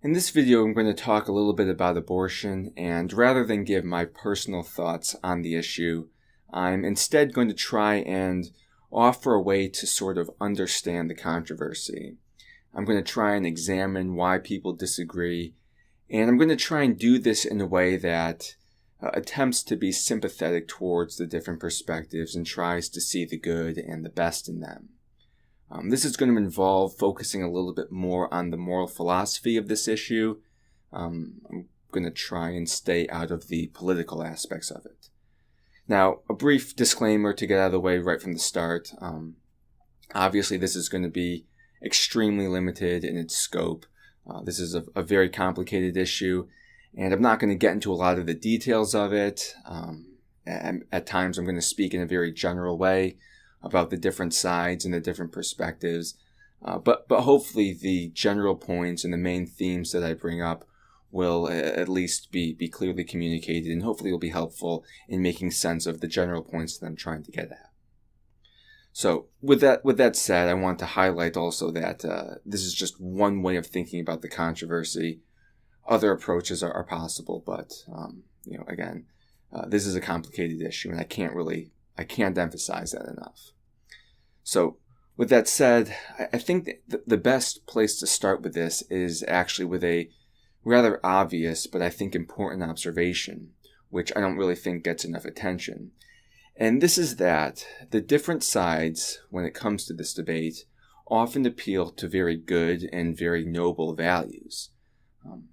In this video, I'm going to talk a little bit about abortion, and rather than give my personal thoughts on the issue, I'm instead going to try and offer a way to sort of understand the controversy. I'm going to try and examine why people disagree, and I'm going to try and do this in a way that attempts to be sympathetic towards the different perspectives and tries to see the good and the best in them. This is going to involve focusing a little bit more on the moral philosophy of this issue. I'm going to try and stay out of the political aspects of it. Now, a brief disclaimer to get out of the way right from the start. Obviously, this is going to be extremely limited in its scope. This is a very complicated issue, and I'm not going to get into a lot of the details of it. At times, I'm going to speak in a very general way about the different sides and the different perspectives. But hopefully the general points and the main themes that I bring up will at least be clearly communicated, and hopefully will be helpful in making sense of the general points that I'm trying to get at. So with that said, I want to highlight also that this is just one way of thinking about the controversy. Other approaches are possible, but again, this is a complicated issue, and I can't emphasize that enough. So, with that said, I think the best place to start with this is actually with a rather obvious, but I think important observation, which I don't really think gets enough attention. And this is that the different sides, when it comes to this debate, often appeal to very good and very noble values.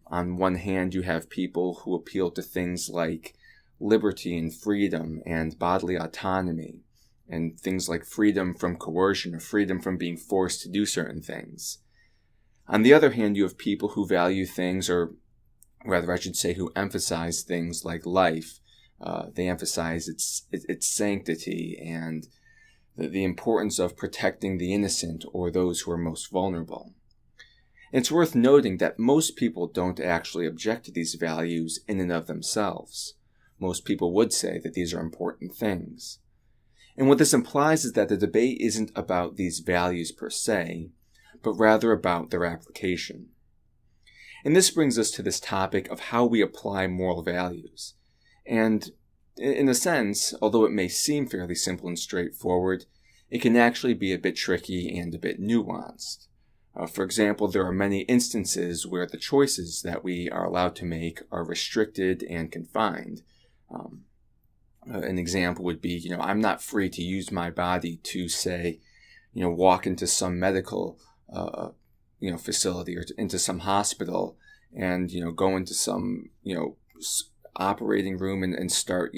On one hand, you have people who appeal to things like liberty and freedom and bodily autonomy, and things like freedom from coercion or freedom from being forced to do certain things. On the other hand, you have people who value things, or rather I should say who emphasize things like life. They emphasize its sanctity and the importance of protecting the innocent or those who are most vulnerable. And it's worth noting that most people don't actually object to these values in and of themselves. Most people would say that these are important things. And what this implies is that the debate isn't about these values per se, but rather about their application. And this brings us to this topic of how we apply moral values. And in a sense, although it may seem fairly simple and straightforward, it can actually be a bit tricky and a bit nuanced. For example, there are many instances where the choices that we are allowed to make are restricted and confined. An example would be, I'm not free to use my body to, say, walk into some medical, facility or into some hospital and, go into some, operating room and start,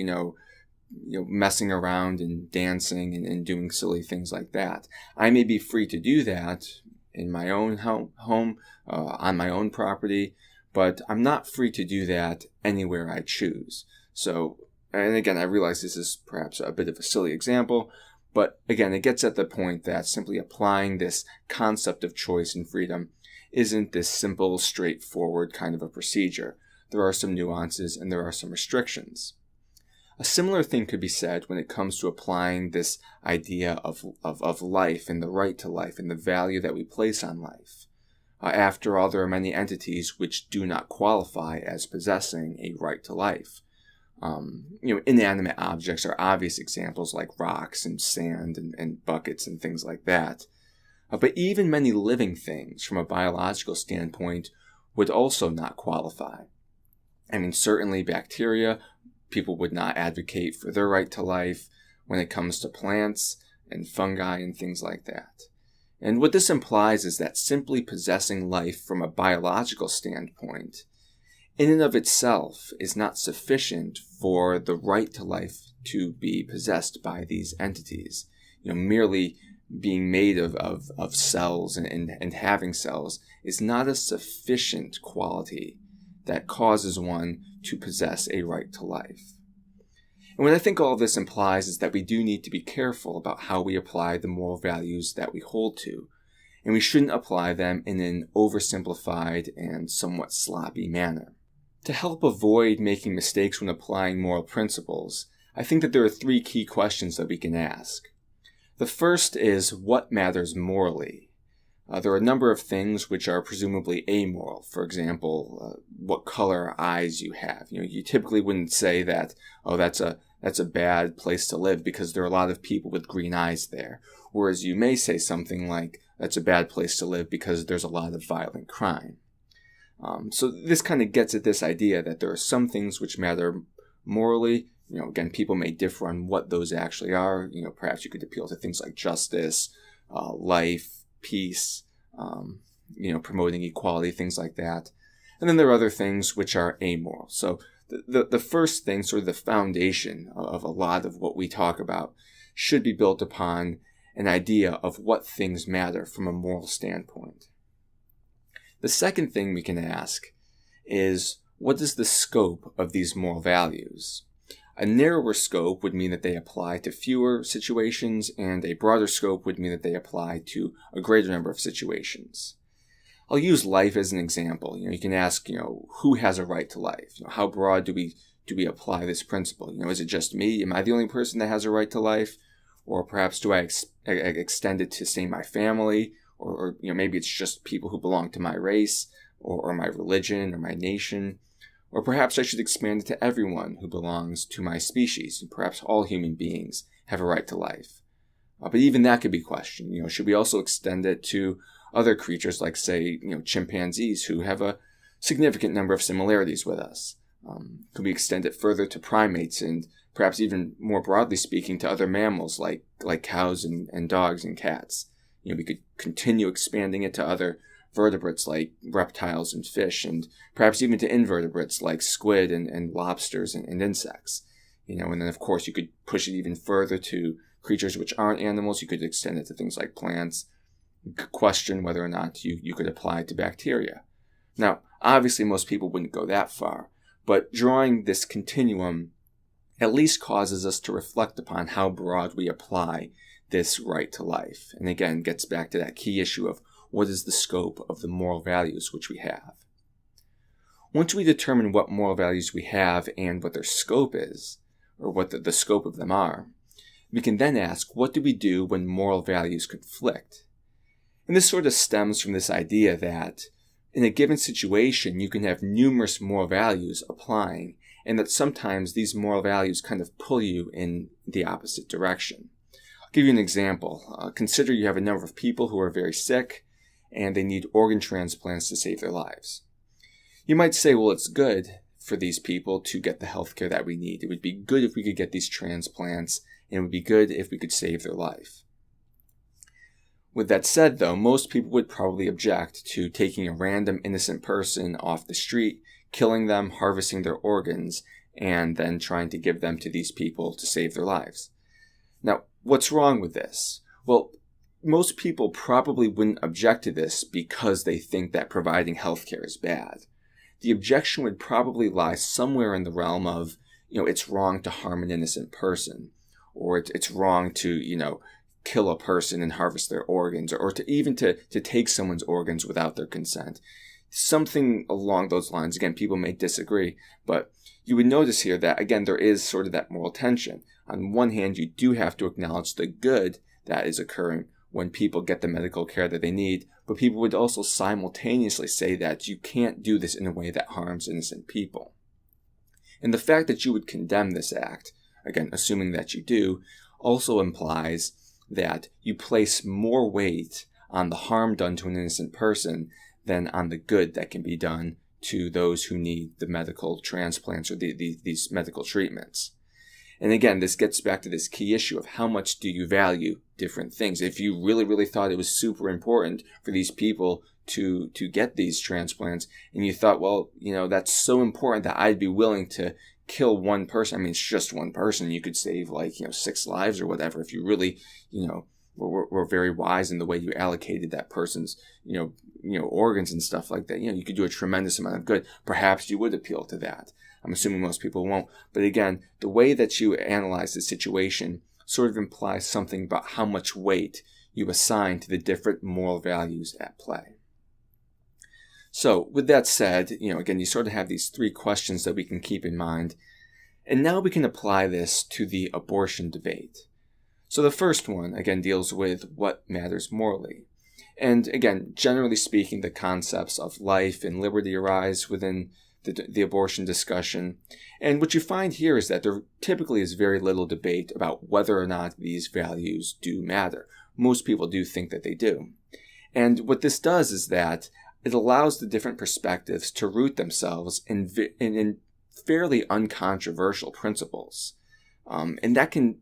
messing around and dancing and doing silly things like that. I may be free to do that in my own home, on my own property, but I'm not free to do that anywhere I choose. So, and again, I realize this is perhaps a bit of a silly example, but again, it gets at the point that simply applying this concept of choice and freedom isn't this simple, straightforward kind of a procedure. There are some nuances and there are some restrictions. A similar thing could be said when it comes to applying this idea of life and the right to life and the value that we place on life. After all, there are many entities which do not qualify as possessing a right to life. Inanimate objects are obvious examples like rocks and sand and buckets and things like that. But even many living things from a biological standpoint would also not qualify. Certainly bacteria, people would not advocate for their right to life when it comes to plants and fungi and things like that. And what this implies is that simply possessing life from a biological standpoint in and of itself is not sufficient for the right to life to be possessed by these entities. Merely being made of cells and having cells is not a sufficient quality that causes one to possess a right to life. And what I think all of this implies is that we do need to be careful about how we apply the moral values that we hold to, and we shouldn't apply them in an oversimplified and somewhat sloppy manner. To help avoid making mistakes when applying moral principles, I think that there are three key questions that we can ask. The first is, what matters morally? There are a number of things which are presumably amoral. For example, what color eyes you have. You typically wouldn't say that, oh, that's a bad place to live because there are a lot of people with green eyes there. Whereas you may say something like, that's a bad place to live because there's a lot of violent crime. So this kind of gets at this idea that there are some things which matter morally. Again, people may differ on what those actually are. Perhaps you could appeal to things like justice, life, peace, promoting equality, things like that. And then there are other things which are amoral. So the first thing, sort of the foundation of a lot of what we talk about, should be built upon an idea of what things matter from a moral standpoint. The second thing we can ask is, what is the scope of these moral values? A narrower scope would mean that they apply to fewer situations, and a broader scope would mean that they apply to a greater number of situations. I'll use life as an example. You can ask, who has a right to life? How broad do we apply this principle? Is it just me? Am I the only person that has a right to life? Or perhaps do I extend it to, say, my family? Or maybe it's just people who belong to my race, or my religion, or my nation. Or perhaps I should expand it to everyone who belongs to my species, and perhaps all human beings have a right to life. But even that could be questioned. Should we also extend it to other creatures like, say, chimpanzees who have a significant number of similarities with us? Could we extend it further to primates and perhaps even more broadly speaking to other mammals like cows and dogs and cats? We could continue expanding it to other vertebrates like reptiles and fish, and perhaps even to invertebrates like squid and lobsters and insects. And then of course you could push it even further to creatures which aren't animals. You could extend it to things like plants. You could question whether or not you could apply it to bacteria. Now, obviously most people wouldn't go that far, but drawing this continuum at least causes us to reflect upon how broad we apply this right to life. And again, gets back to that key issue of what is the scope of the moral values which we have. Once we determine what moral values we have and what their scope is, or what the scope of them are, we can then ask, what do we do when moral values conflict? And this sort of stems from this idea that in a given situation, you can have numerous moral values applying, and that sometimes these moral values kind of pull you in the opposite direction. I'll give you an example. Consider you have a number of people who are very sick, and they need organ transplants to save their lives. You might say, well, it's good for these people to get the health care that we need. It would be good if we could get these transplants, and it would be good if we could save their life. With that said, though, most people would probably object to taking a random innocent person off the street, killing them, harvesting their organs, and then trying to give them to these people to save their lives. Now, what's wrong with this? Well, most people probably wouldn't object to this because they think that providing healthcare is bad. The objection would probably lie somewhere in the realm of, it's wrong to harm an innocent person, or it's wrong to, kill a person and harvest their organs, or to take someone's organs without their consent. Something along those lines. Again, people may disagree, but you would notice here that, again, there is sort of that moral tension. On one hand, you do have to acknowledge the good that is occurring when people get the medical care that they need, but people would also simultaneously say that you can't do this in a way that harms innocent people. And the fact that you would condemn this act, again, assuming that you do, also implies that you place more weight on the harm done to an innocent person than on the good that can be done to those who need the medical transplants or these medical treatments. And again, this gets back to this key issue of how much do you value different things. If you really, really thought it was super important for these people to get these transplants, and you thought, well, that's so important that I'd be willing to kill one person. I mean, it's just one person. You could save 6 lives or whatever if you really, were very wise in the way you allocated that person's, organs and stuff like that. You could do a tremendous amount of good. Perhaps you would appeal to that. I'm assuming most people won't. But again, the way that you analyze the situation sort of implies something about how much weight you assign to the different moral values at play. So with that said, again, you sort of have these 3 questions that we can keep in mind. And now we can apply this to the abortion debate. So the first one, again, deals with what matters morally. And again, generally speaking, the concepts of life and liberty arise within the abortion discussion. And what you find here is that there typically is very little debate about whether or not these values do matter. Most people do think that they do. And what this does is that it allows the different perspectives to root themselves in fairly uncontroversial principles. And that can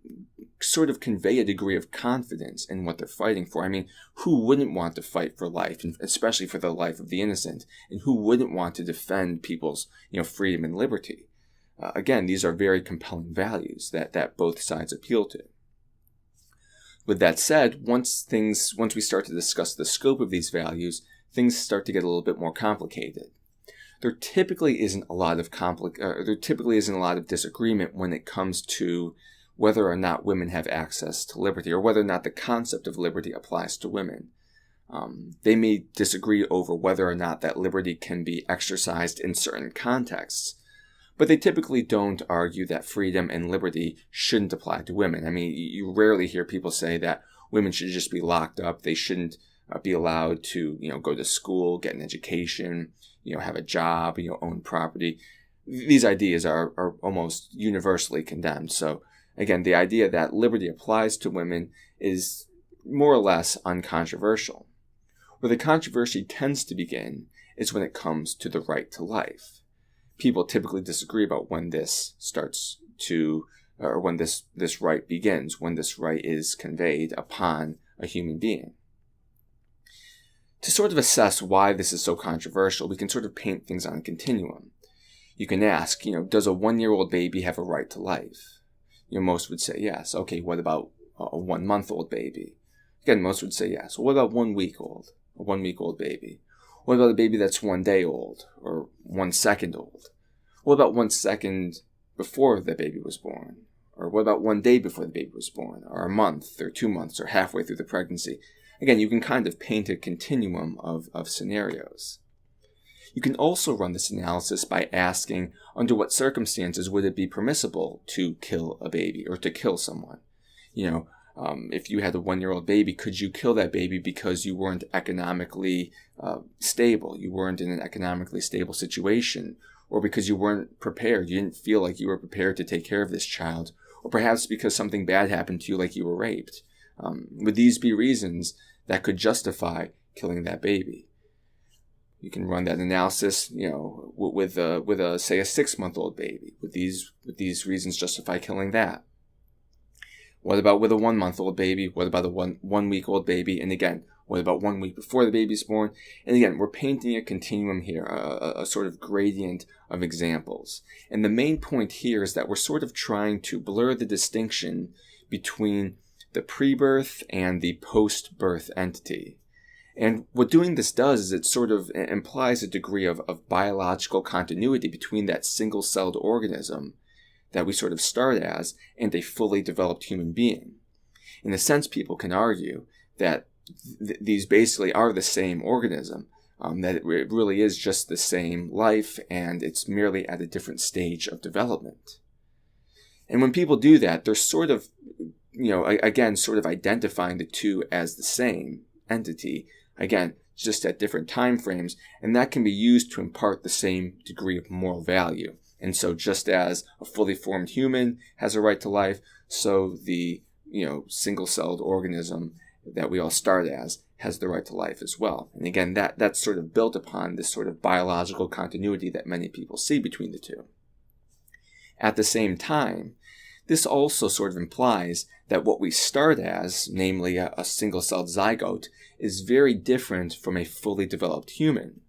sort of convey a degree of confidence in what they're fighting for. I mean, who wouldn't want to fight for life, and especially for the life of the innocent? And who wouldn't want to defend people's, freedom and liberty? Again, these are very compelling values that both sides appeal to. With that said, once we start to discuss the scope of these values, things start to get a little bit more complicated. There typically isn't a lot of disagreement when it comes to whether or not women have access to liberty, or whether or not the concept of liberty applies to women. They may disagree over whether or not that liberty can be exercised in certain contexts, but they typically don't argue that freedom and liberty shouldn't apply to women. I mean, you rarely hear people say that women should just be locked up. They shouldn't be allowed to, go to school, get an education, have a job, own property. These ideas are almost universally condemned. So again, the idea that liberty applies to women is more or less uncontroversial. Where the controversy tends to begin is when it comes to the right to life. People typically disagree about when this starts to, or when this right begins, when this right is conveyed upon a human being. To sort of assess why this is so controversial, we can sort of paint things on a continuum. You can ask, does a 1-year-old baby have a right to life? Most would say yes. Okay, what about a 1-month-old baby? Again, most would say yes. Well, what about 1 week old? A 1-week-old baby? What about a baby that's 1 day old or 1 second old? What about 1 second before the baby was born? Or what about 1 day before the baby was born? Or a month or 2 months or halfway through the pregnancy? Again, you can kind of paint a continuum of scenarios. You can also run this analysis by asking under what circumstances would it be permissible to kill a baby or to kill someone? If you had a 1-year-old baby, could you kill that baby because you weren't economically stable? You weren't in an economically stable situation, or because you weren't prepared? You didn't feel like you were prepared to take care of this child, or perhaps because something bad happened to you, like you were raped. Would these be reasons that could justify killing that baby? You can run that analysis, with a say a 6-month-old baby. Would these reasons justify killing that? What about with a 1-month-old baby? What about a 1 week old baby? And again, what about 1 week before the baby's born? And again, we're painting a continuum here, a sort of gradient of examples. And the main point here is that we're sort of trying to blur the distinction between the pre-birth and the post-birth entity. And what doing this does is it sort of implies a degree of biological continuity between that single-celled organism that we sort of start as and a fully developed human being. In a sense, people can argue that these basically are the same organism, that it really is just the same life, and it's merely at a different stage of development. And when people do that, they're sort of, again, sort of identifying the two as the same entity, again, just at different time frames, and that can be used to impart the same degree of moral value. And so just as a fully formed human has a right to life, so the, single-celled organism that we all start as has the right to life as well. And again, that's sort of built upon this sort of biological continuity that many people see between the two. At the same time, this also sort of implies that what we start as, namely a single-celled zygote, is very different from a fully developed human.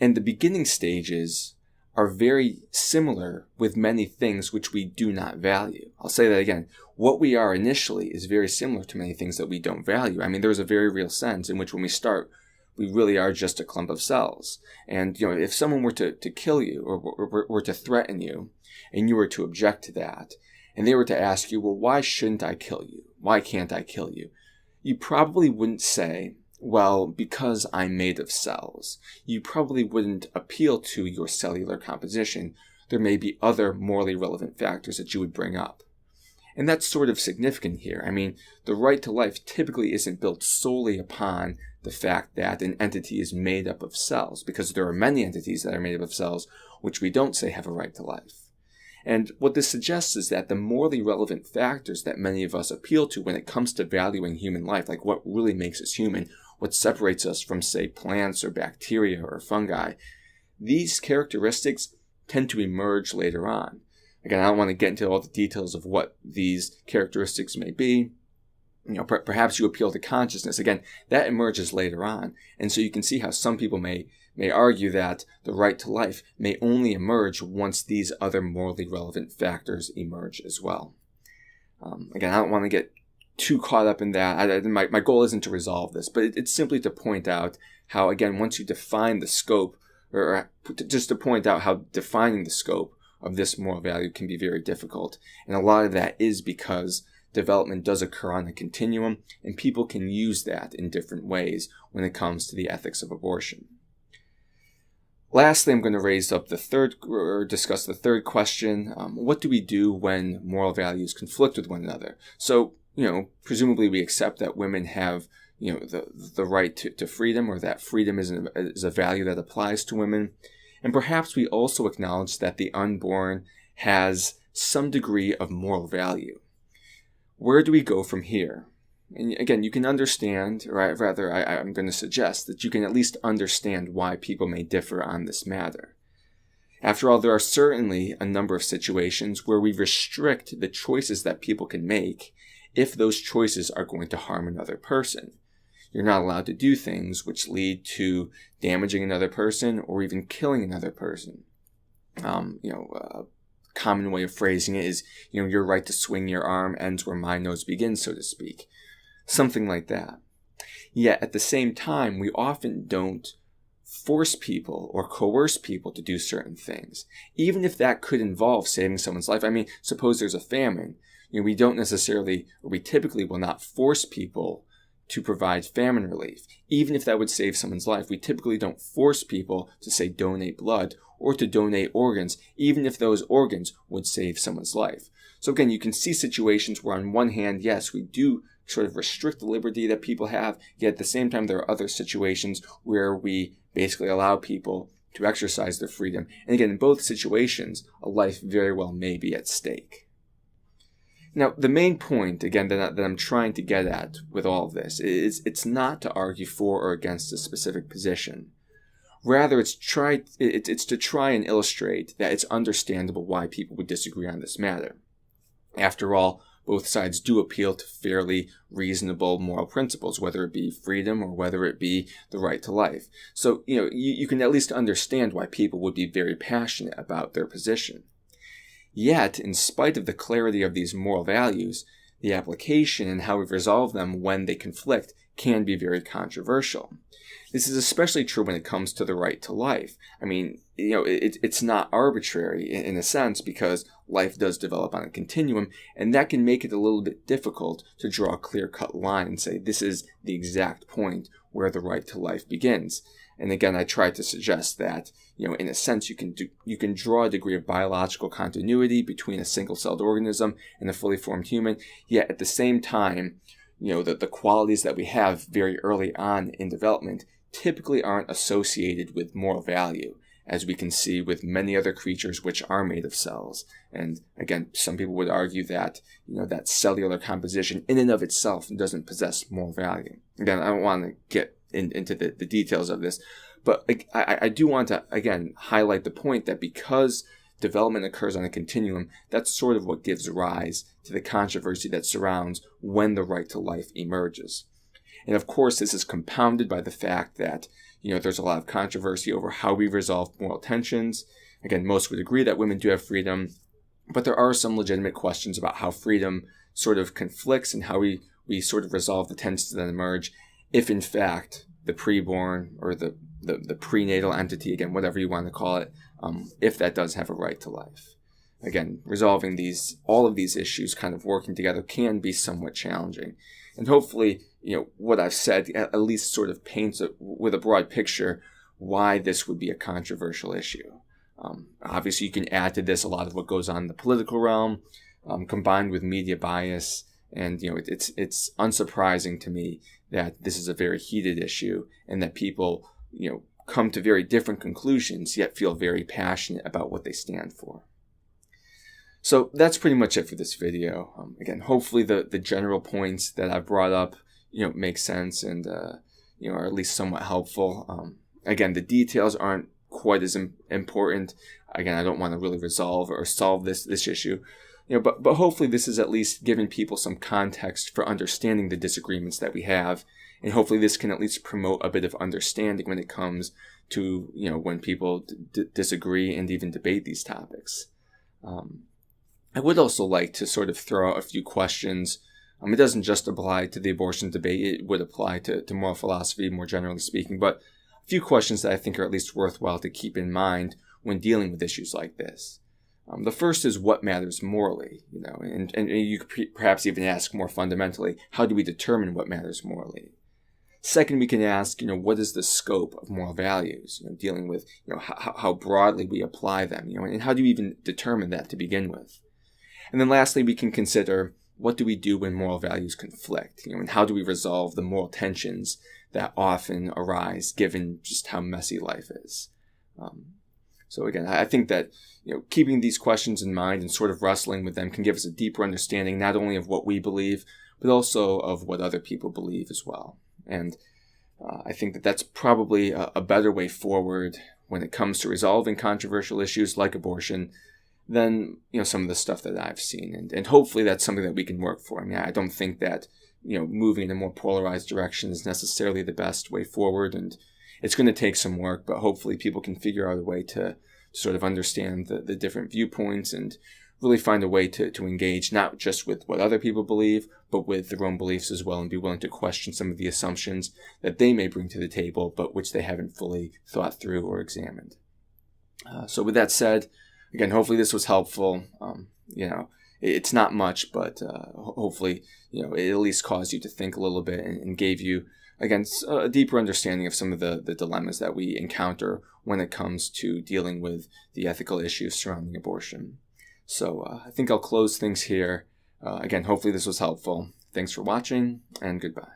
And the beginning stages are very similar with many things which we do not value. I'll say that again. What we are initially is very similar to many things that we don't value. I mean, there's a very real sense in which when we start, we really are just a clump of cells. And, if someone were to kill you or were to threaten you, and you were to object to that, and they were to ask you, well, why shouldn't I kill you? Why can't I kill you? You probably wouldn't say, well, because I'm made of cells. You probably wouldn't appeal to your cellular composition. There may be other morally relevant factors that you would bring up. And that's sort of significant here. I mean, the right to life typically isn't built solely upon the fact that an entity is made up of cells, because there are many entities that are made up of cells which we don't say have a right to life. And what this suggests is that the morally relevant factors that many of us appeal to when it comes to valuing human life, like what really makes us human, what separates us from, say, plants or bacteria or fungi, these characteristics tend to emerge later on. Again, I don't want to get into all the details of what these characteristics may be. Perhaps you appeal to consciousness. Again, that emerges later on. And so you can see how some people may argue that the right to life may only emerge once these other morally relevant factors emerge as well. Again, I don't want to get too caught up in that. My goal isn't to resolve this, but it's simply to point out how, again, once you define the scope, or just to point out how defining the scope of this moral value can be very difficult. And a lot of that is because development does occur on a continuum, and people can use that in different ways when it comes to the ethics of abortion. Lastly, I'm going to discuss the third question. What do we do when moral values conflict with one another? So, presumably we accept that women have, the right to freedom, or that freedom is a value that applies to women. And perhaps we also acknowledge that the unborn has some degree of moral value. Where do we go from here? And again, you can understand, or I'm going to suggest that you can at least understand why people may differ on this matter. After all, there are certainly a number of situations where we restrict the choices that people can make if those choices are going to harm another person. You're not allowed to do things which lead to damaging another person or even killing another person. A common way of phrasing it is, your right to swing your arm ends where my nose begins, so to speak. Something like that. Yet at the same time, we often don't force people or coerce people to do certain things, even if that could involve saving someone's life. I mean, suppose there's a famine. We don't necessarily, or we typically will not force people to provide famine relief. Even if that would save someone's life, we typically don't force people to, say, donate blood or to donate organs, even if those organs would save someone's life. So again, you can see situations where on one hand, yes, we do sort of restrict the liberty that people have, yet at the same time there are other situations where we basically allow people to exercise their freedom. And again, in both situations, a life very well may be at stake. Now, the main point, again, that I'm trying to get at with all of this is it's not to argue for or against a specific position. Rather, it's to try and illustrate that it's understandable why people would disagree on this matter. After all, both sides do appeal to fairly reasonable moral principles, whether it be freedom or whether it be the right to life. So, you can at least understand why people would be very passionate about their position. Yet, in spite of the clarity of these moral values, the application and how we resolve them when they conflict can be very controversial. This is especially true when it comes to the right to life. I mean, it's not arbitrary in a sense, because life does develop on a continuum, and that can make it a little bit difficult to draw a clear-cut line and say this is the exact point where the right to life begins. And again, I try to suggest that, in a sense, you can draw a degree of biological continuity between a single-celled organism and a fully formed human, yet at the same time, the qualities that we have very early on in development typically aren't associated with moral value, as we can see with many other creatures which are made of cells. And again, some people would argue that, that cellular composition in and of itself doesn't possess moral value. Again, I don't want to get into the details of this, but I do want to, again, highlight the point that because development occurs on a continuum, that's sort of what gives rise to the controversy that surrounds when the right to life emerges. And of course, this is compounded by the fact that, there's a lot of controversy over how we resolve moral tensions. Again, most would agree that women do have freedom, but there are some legitimate questions about how freedom sort of conflicts and how we sort of resolve the tensions that emerge if, in fact, the preborn or the prenatal entity, again, whatever you want to call it, if that does have a right to life. Again, resolving all of these issues kind of working together can be somewhat challenging. And hopefully, what I've said at least sort of paints with a broad picture why this would be a controversial issue. Obviously, you can add to this a lot of what goes on in the political realm. combined with media bias. And, it's unsurprising to me that this is a very heated issue and that people, come to very different conclusions, yet feel very passionate about what they stand for. So that's pretty much it for this video. Again, hopefully the general points that I've brought up, make sense and, are at least somewhat helpful. Again, the details aren't quite as important. Again, I don't want to really resolve or solve this issue. But hopefully this is at least giving people some context for understanding the disagreements that we have, and hopefully this can at least promote a bit of understanding when it comes to, when people disagree and even debate these topics. I would also like to sort of throw out a few questions. It doesn't just apply to the abortion debate, it would apply to moral philosophy more generally speaking, but a few questions that I think are at least worthwhile to keep in mind when dealing with issues like this. The first is what matters morally, and you could perhaps even ask more fundamentally, how do we determine what matters morally? Second, we can ask, what is the scope of moral values, dealing with, how broadly we apply them, and how do you even determine that to begin with? And then lastly, we can consider, what do we do when moral values conflict, and how do we resolve the moral tensions that often arise given just how messy life is? So again, I think that, keeping these questions in mind and sort of wrestling with them can give us a deeper understanding not only of what we believe, but also of what other people believe as well. And I think that that's probably a better way forward when it comes to resolving controversial issues like abortion than, some of the stuff that I've seen. And hopefully that's something that we can work for. I don't think that, moving in a more polarized direction is necessarily the best way forward. And it's going to take some work, but hopefully people can figure out a way to sort of understand the different viewpoints and really find a way to engage not just with what other people believe, but with their own beliefs as well, and be willing to question some of the assumptions that they may bring to the table, but which they haven't fully thought through or examined. So with that said, again, hopefully this was helpful. It's not much, but hopefully, it at least caused you to think a little bit and gave you, again, a deeper understanding of some of the dilemmas that we encounter when it comes to dealing with the ethical issues surrounding abortion. So I think I'll close things here. Again, hopefully this was helpful. Thanks for watching, and goodbye.